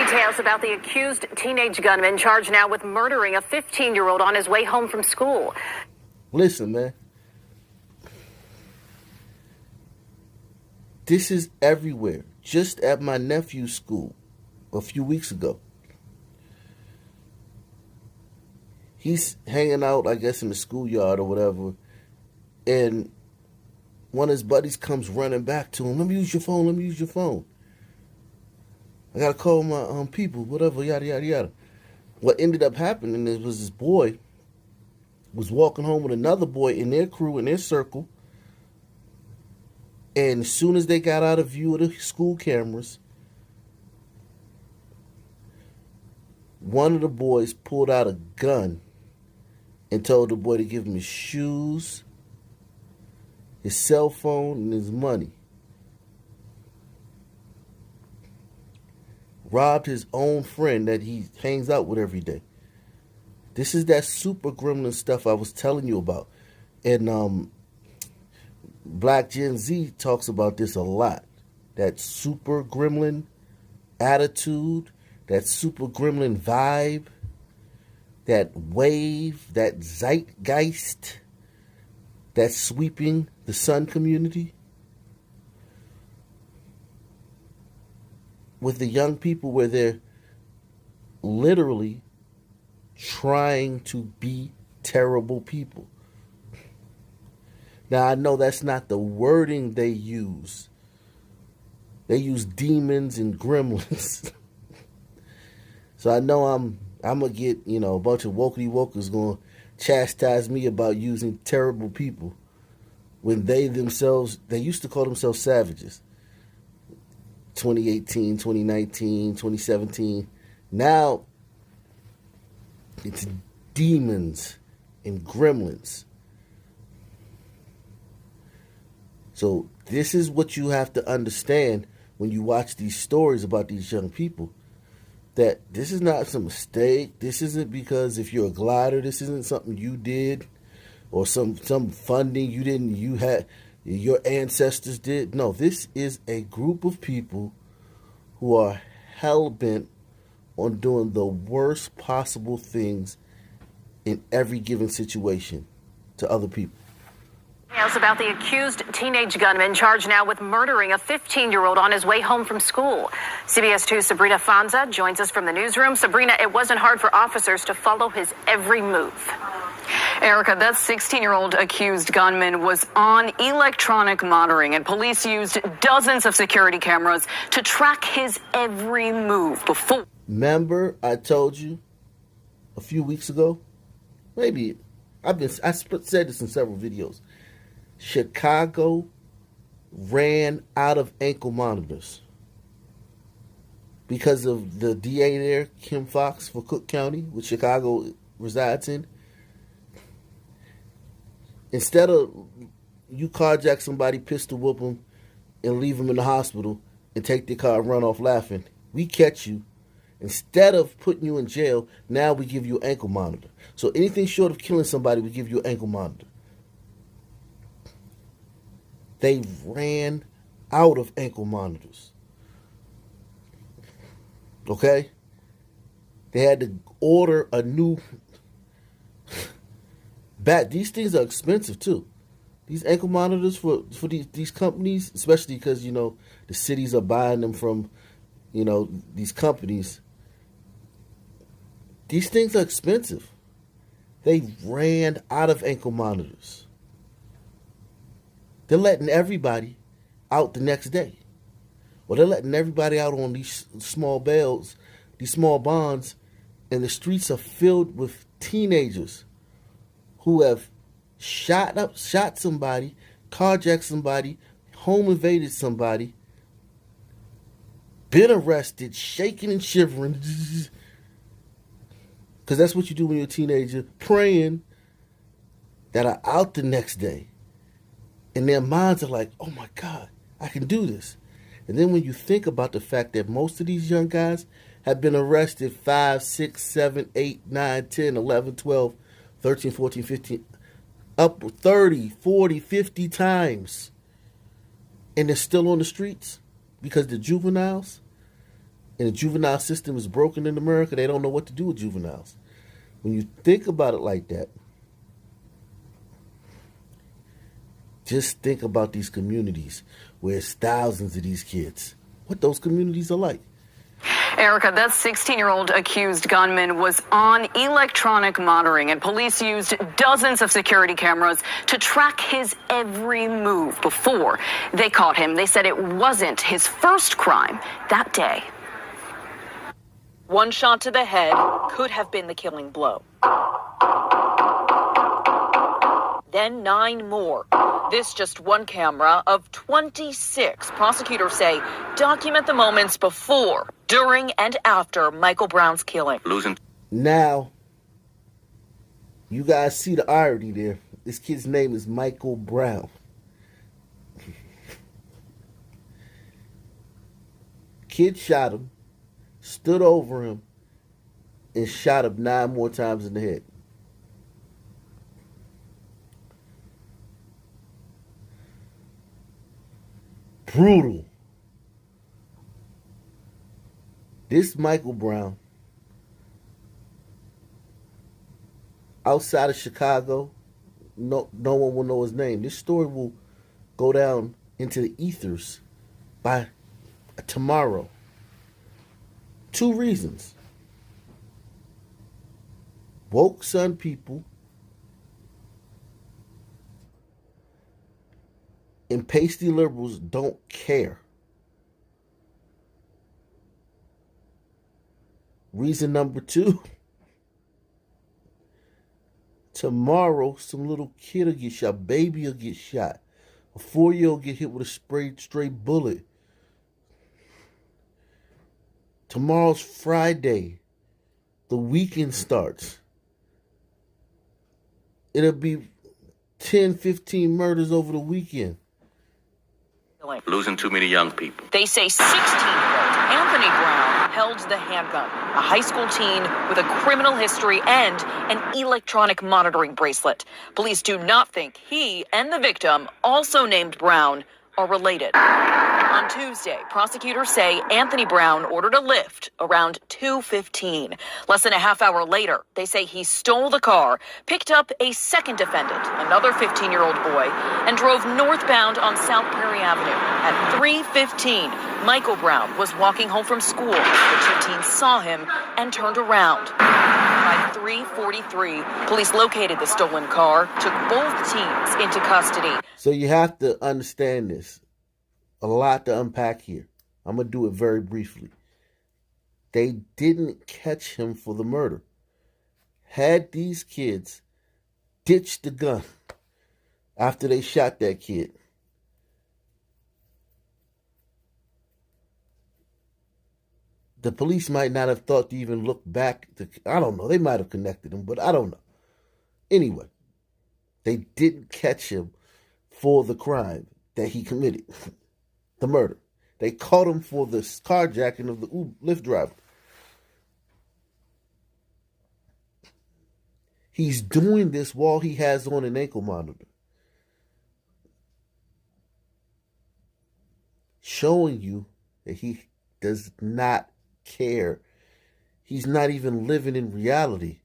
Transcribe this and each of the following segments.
Details about the accused teenage gunman charged now with murdering a 15-year-old on his way home from school. Listen, man. This is everywhere. Just at my nephew's school a few weeks ago. He's hanging out, I guess, in the schoolyard or whatever, and one of his buddies comes running back to him. Let me use your phone. Let me use your phone. I got to call my people, whatever, yada, yada, yada. What ended up happening is was this boy was walking home with another boy in their crew, in their circle, and as soon as they got out of view of the school cameras, one of the boys pulled out a gun and told the boy to give him his shoes, his cell phone, and his money. Robbed his own friend that he hangs out with every day. This is that super gremlin stuff I was telling you about. And Black Gen Z talks about this a lot. That super gremlin attitude, that super gremlin vibe, that wave, that zeitgeist that's sweeping the Sun community. With the young people where they're literally trying to be terrible people. Now, I know that's not the wording they use. They use demons and gremlins. So I know I'm going to get, a bunch of wokey-wokers going to chastise me about using terrible people when they used to call themselves savages. 2018, 2019, 2017. Now, it's demons and gremlins. So this is what you have to understand when you watch these stories about these young people. That this is not some mistake. This isn't because if you're a glider, this isn't something you did or some funding you had your ancestors did. No, this is a group of people who are hell-bent on doing the worst possible things in every given situation to other people. Details about the accused teenage gunman charged now with murdering a 15-year-old on his way home from school. CBS 2's Sabrina Fanza joins us from the newsroom. Sabrina, it wasn't hard for officers to follow his every move. Erica, that 16-year-old accused gunman was on electronic monitoring, and police used dozens of security cameras to track his every move before. Remember, I told you a few weeks ago? Maybe I said this in several videos. Chicago ran out of ankle monitors because of the DA there, Kim Foxx, for Cook County, which Chicago resides in. Instead of you carjack somebody, pistol whoop them, and leave them in the hospital and take their car and run off laughing, we catch you. Instead of putting you in jail, now we give you an ankle monitor. So anything short of killing somebody, we give you an ankle monitor. They ran out of ankle monitors. Okay? They had to order a new bat. These things are expensive too. These ankle monitors for these companies, especially because, the cities are buying them from, these companies. These things are expensive. They ran out of ankle monitors. They're letting everybody out the next day. Or they're letting everybody out on these small bails, these small bonds, and the streets are filled with teenagers who have shot somebody, carjacked somebody, home invaded somebody, been arrested, shaking and shivering. Because that's what you do when you're a teenager, praying that are out the next day. And their minds are like, oh my God, I can do this. And then when you think about the fact that most of these young guys have been arrested 5, 6, 7, 8, 9, 10, 11, 12, 13, 14, 15, up 30, 40, 50 times. And they're still on the streets because the juveniles, And the juvenile system is broken in America. They don't know what to do with juveniles. When you think about it like that, just think about these communities where it's thousands of these kids. What those communities are like. Erica, that 16-year-old accused gunman was on electronic monitoring, and police used dozens of security cameras to track his every move before they caught him. They said it wasn't his first crime that day. One shot to the head could have been the killing blow. Then 9 more. This just one camera of 26. Prosecutors say document the moments before, during, and after Michael Brown's killing. Now, you guys see the irony there. This kid's name is Michael Brown. Kid shot him, stood over him, and shot him 9 more times in the head. Brutal. This Michael Brown, outside of Chicago, no one will know his name. This story will go down into the ethers by tomorrow. 2 reasons. Woke son people and pasty liberals don't care. Reason number 2, tomorrow some little kid will get shot, baby will get shot, a 4-year-old get hit with a stray bullet. Tomorrow's Friday, the weekend starts. It'll be 10, 15 murders over the weekend. Losing too many young people. They say 16-year-old Anthony Brown held the handgun, a high school teen with a criminal history and an electronic monitoring bracelet. Police do not think he and the victim, also named Brown, are related. On Tuesday, prosecutors say Anthony Brown ordered a lift around 2:15. Less than a half hour later, they say he stole the car, picked up a second defendant, another 15-year-old boy, and drove northbound on South Prairie Avenue. At 3:15, Michael Brown was walking home from school. The 2 teens saw him and turned around. By 3:43, police located the stolen car, took both teens into custody. So you have to understand this. A lot to unpack here. I'm going to do it very briefly. They didn't catch him for the murder. Had these kids ditched the gun after they shot that kid, the police might not have thought to even look back. I don't know. They might have connected him, but I don't know. Anyway, they didn't catch him for the crime that he committed. The murder. They caught him for the carjacking of the Lyft driver. He's doing this while he has on an ankle monitor, showing you that he does not care. He's not even living in reality.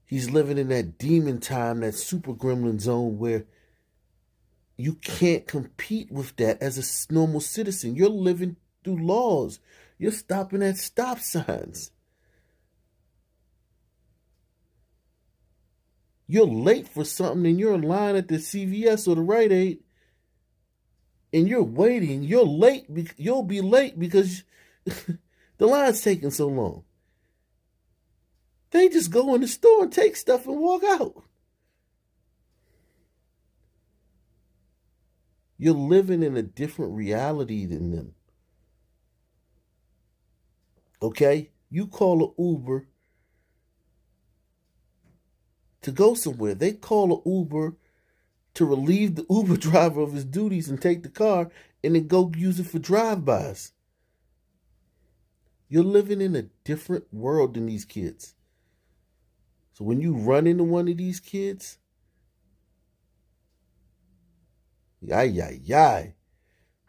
He's living in that demon time, that super gremlin zone where you can't compete with that as a normal citizen. You're living through laws. You're stopping at stop signs. You're late for something and you're in line at the CVS or the Rite Aid and you're waiting. You're late. You'll be late because the line's taking so long. They just go in the store and take stuff and walk out. You're living in a different reality than them. Okay? You call an Uber to go somewhere. They call an Uber to relieve the Uber driver of his duties and take the car and then go use it for drive-bys. You're living in a different world than these kids. So when you run into one of these kids,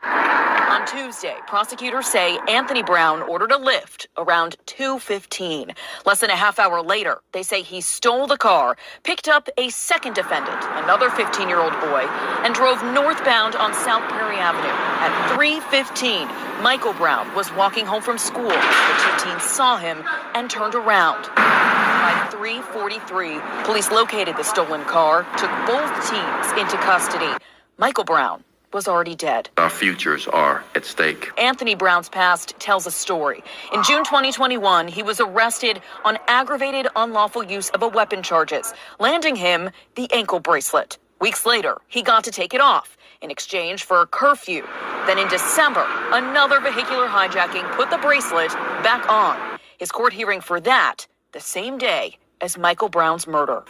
On Tuesday, prosecutors say Anthony Brown ordered a Lyft around 2:15. Less than a half hour later, they say he stole the car, picked up a second defendant, another 15-year-old boy, and drove northbound on South Prairie Avenue. At 3:15, Michael Brown was walking home from school. The two teens saw him and turned around. By 3:43, police located the stolen car, took both teens into custody. Michael Brown was already dead. Our futures are at stake. Anthony Brown's past tells a story. In June 2021, he was arrested on aggravated unlawful use of a weapon charges, landing him the ankle bracelet. Weeks later, he got to take it off in exchange for a curfew. Then in December, another vehicular hijacking put the bracelet back on. His court hearing for that the same day as Michael Brown's murder.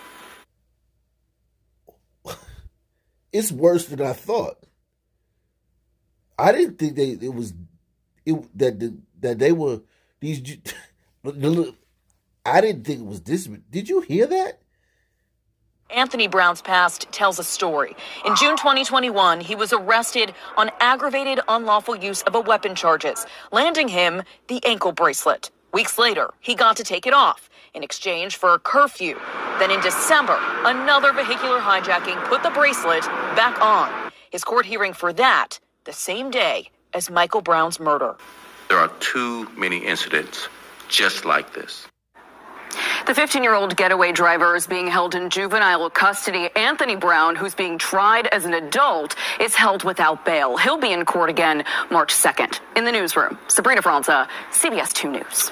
It's worse than I thought. I didn't think that they were these. I didn't think it was this. Did you hear that? Anthony Brown's past tells a story. In June 2021, he was arrested on aggravated unlawful use of a weapon charges, landing him the ankle bracelet. Weeks later, he got to take it off in exchange for a curfew. Then in December, another vehicular hijacking put the bracelet back on. His court hearing for that the same day as Michael Brown's murder. There are too many incidents just like this. The 15-year-old getaway driver is being held in juvenile custody. Anthony Brown, who's being tried as an adult, is held without bail. He'll be in court again March 2nd. In the newsroom, Sabrina Franza, CBS 2 News.